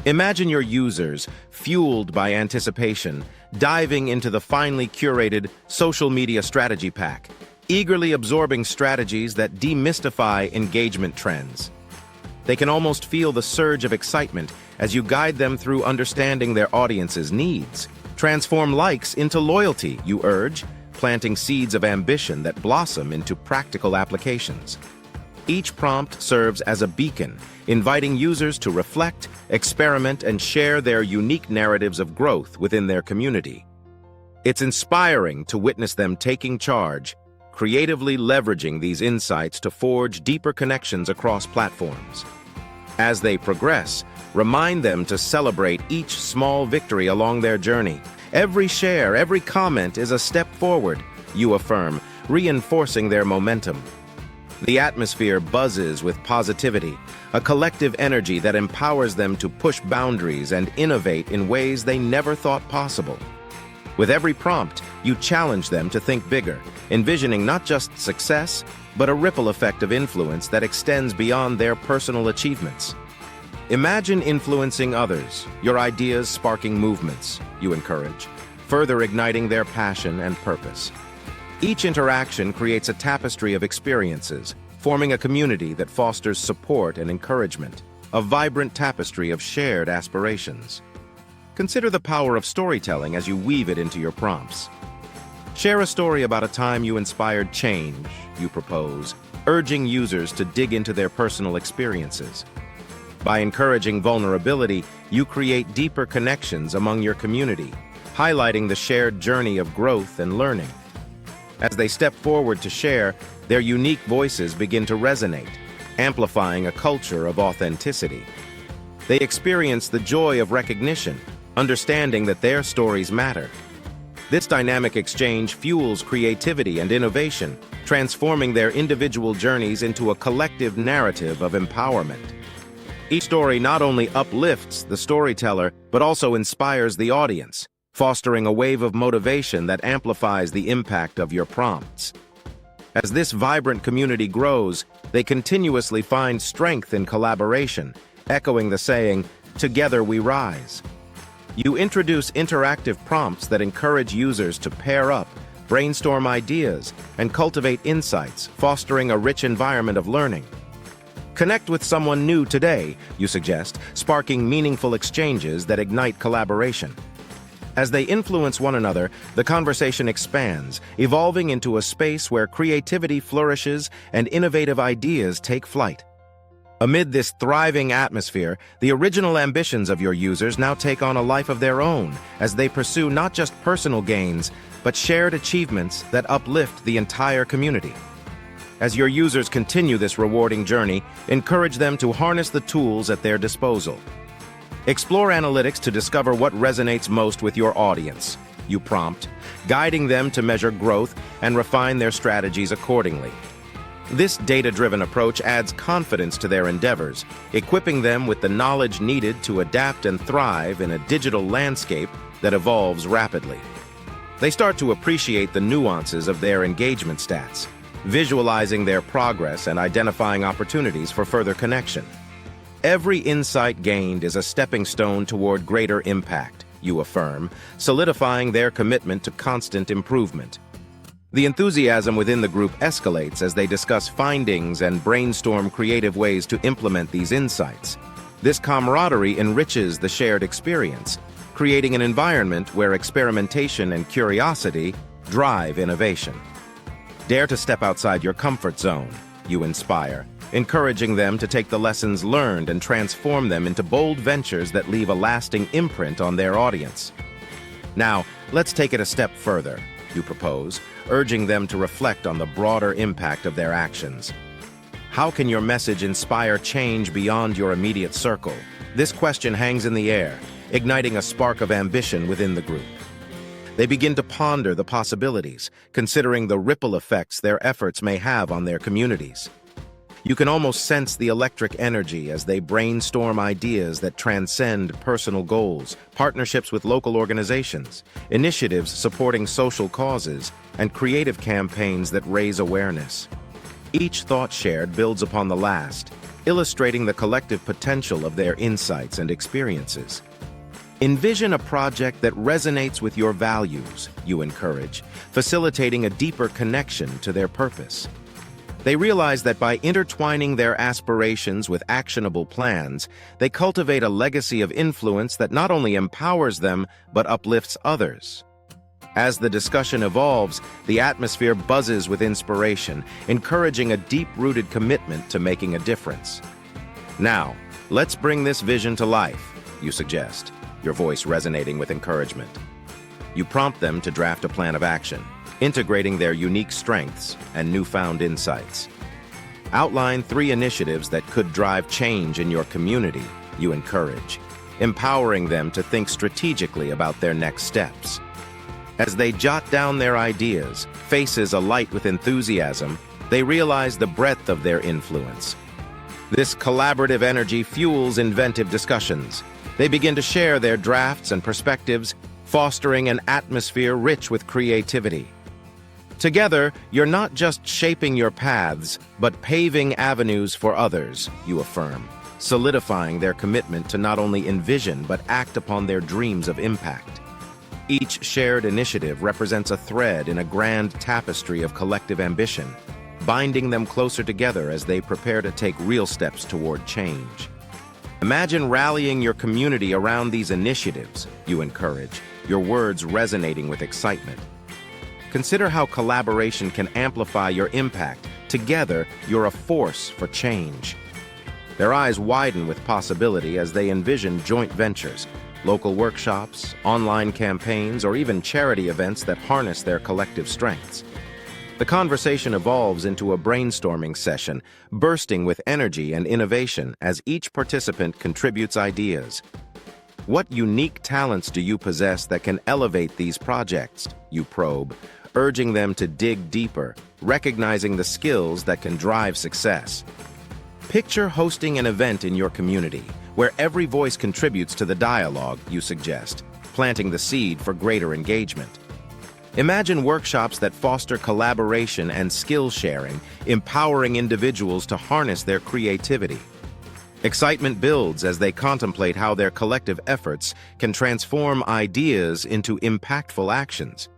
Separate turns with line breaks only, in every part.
Imagine your users, fueled by anticipation, diving into the finely curated social media strategy pack, eagerly absorbing strategies that demystify engagement trends. They can almost feel the surge of excitement as you guide them through understanding their audience's needs. Transform likes into loyalty, you urge, planting seeds of ambition that blossom into practical applications. Each prompt serves as a beacon, inviting users to reflect, experiment, and share their unique narratives of growth within their community. It's inspiring to witness them taking charge, creatively leveraging these insights to forge deeper connections across platforms. As they progress, remind them to celebrate each small victory along their journey. Every share, every comment is a step forward, you affirm, reinforcing their momentum. The atmosphere buzzes with positivity, a collective energy that empowers them to push boundaries and innovate in ways they never thought possible. With every prompt, you challenge them to think bigger, envisioning not just success, but a ripple effect of influence that extends beyond their personal achievements. Imagine influencing others, your ideas sparking movements, you encourage, further igniting their passion and purpose. Each interaction creates a tapestry of experiences, forming a community that fosters support and encouragement, a vibrant tapestry of shared aspirations. Consider the power of storytelling as you weave it into your prompts. Share a story about a time you inspired change, you propose, urging users to dig into their personal experiences. By encouraging vulnerability, you create deeper connections among your community, highlighting the shared journey of growth and learning. As they step forward to share, their unique voices begin to resonate, amplifying a culture of authenticity. They experience the joy of recognition, understanding that their stories matter. This dynamic exchange fuels creativity and innovation, transforming their individual journeys into a collective narrative of empowerment. Each story not only uplifts the storyteller, but also inspires the audience, fostering a wave of motivation that amplifies the impact of your prompts. As this vibrant community grows, they continuously find strength in collaboration, echoing the saying, "Together we rise." You introduce interactive prompts that encourage users to pair up, brainstorm ideas, and cultivate insights, fostering a rich environment of learning. Connect with someone new today, you suggest, sparking meaningful exchanges that ignite collaboration. As they influence one another, the conversation expands, evolving into a space where creativity flourishes and innovative ideas take flight. Amid this thriving atmosphere, the original ambitions of your users now take on a life of their own as they pursue not just personal gains, but shared achievements that uplift the entire community. As your users continue this rewarding journey, encourage them to harness the tools at their disposal. Explore analytics to discover what resonates most with your audience, you prompt, guiding them to measure growth and refine their strategies accordingly. This data-driven approach adds confidence to their endeavors, equipping them with the knowledge needed to adapt and thrive in a digital landscape that evolves rapidly. They start to appreciate the nuances of their engagement stats, visualizing their progress and identifying opportunities for further connection. Every insight gained is a stepping stone toward greater impact, you affirm, solidifying their commitment to constant improvement. The enthusiasm within the group escalates as they discuss findings and brainstorm creative ways to implement these insights. This camaraderie enriches the shared experience, creating an environment where experimentation and curiosity drive innovation. Dare to step outside your comfort zone, you inspire, encouraging them to take the lessons learned and transform them into bold ventures that leave a lasting imprint on their audience. Now, let's take it a step further, you propose, urging them to reflect on the broader impact of their actions. How can your message inspire change beyond your immediate circle? This question hangs in the air, igniting a spark of ambition within the group. They begin to ponder the possibilities, considering the ripple effects their efforts may have on their communities. You can almost sense the electric energy as they brainstorm ideas that transcend personal goals, partnerships with local organizations, initiatives supporting social causes, and creative campaigns that raise awareness. Each thought shared builds upon the last, illustrating the collective potential of their insights and experiences. Envision a project that resonates with your values, you encourage, facilitating a deeper connection to their purpose. They realize that by intertwining their aspirations with actionable plans, they cultivate a legacy of influence that not only empowers them, but uplifts others. As the discussion evolves, the atmosphere buzzes with inspiration, encouraging a deep-rooted commitment to making a difference. Now, let's bring this vision to life, you suggest, your voice resonating with encouragement. You prompt them to draft a plan of action, integrating their unique strengths and newfound insights. Outline 3 initiatives that could drive change in your community, you encourage, empowering them to think strategically about their next steps. As they jot down their ideas, faces alight with enthusiasm, they realize the breadth of their influence. This collaborative energy fuels inventive discussions. They begin to share their drafts and perspectives, fostering an atmosphere rich with creativity. Together, you're not just shaping your paths, but paving avenues for others, you affirm, solidifying their commitment to not only envision but act upon their dreams of impact. Each shared initiative represents a thread in a grand tapestry of collective ambition, binding them closer together as they prepare to take real steps toward change. Imagine rallying your community around these initiatives, you encourage, your words resonating with excitement. Consider how collaboration can amplify your impact. Together, you're a force for change. Their eyes widen with possibility as they envision joint ventures, local workshops, online campaigns, or even charity events that harness their collective strengths. The conversation evolves into a brainstorming session, bursting with energy and innovation as each participant contributes ideas. What unique talents do you possess that can elevate these projects? You probe, urging them to dig deeper, recognizing the skills that can drive success. Picture hosting an event in your community, where every voice contributes to the dialogue, you suggest, planting the seed for greater engagement. Imagine workshops that foster collaboration and skill sharing, empowering individuals to harness their creativity. Excitement builds as they contemplate how their collective efforts can transform ideas into impactful actions.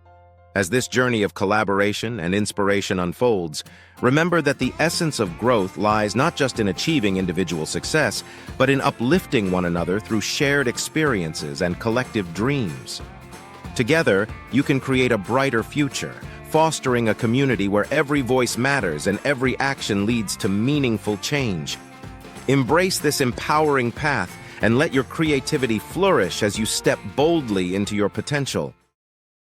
As this journey of collaboration and inspiration unfolds, remember that the essence of growth lies not just in achieving individual success, but in uplifting one another through shared experiences and collective dreams. Together, you can create a brighter future, fostering a community where every voice matters and every action leads to meaningful change. Embrace this empowering path and let your creativity flourish as you step boldly into your potential.